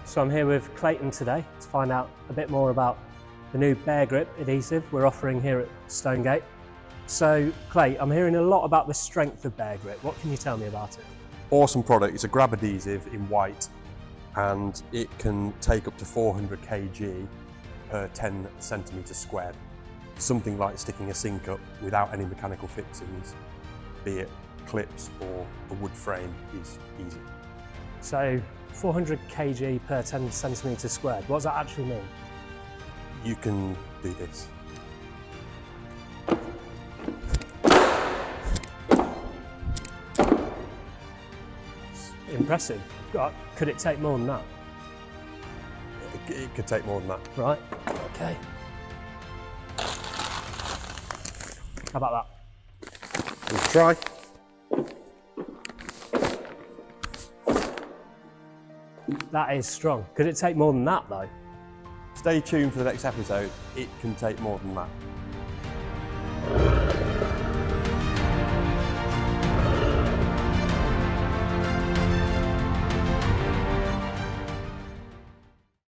So I'm here with Clayton today to find out a bit more about the new Bear Grip adhesive we're offering here at Stonegate. So Clay, I'm hearing a lot about the strength of Bear Grip. What can you tell me about it? Awesome product. It's a grab adhesive in white and it can take up to 400 kg per 10 centimetres squared. Something like sticking a sink up without any mechanical fixings, be it clips or a wood frame, is easy. So 400 kg per 10 centimetres squared, what does that actually mean? You can do this. Impressive. Could it take more than that? It could take more than that. Right, okay. How about that? We'll try. That is strong. Could it take more than that though? Stay tuned for the next episode. It can take more than that.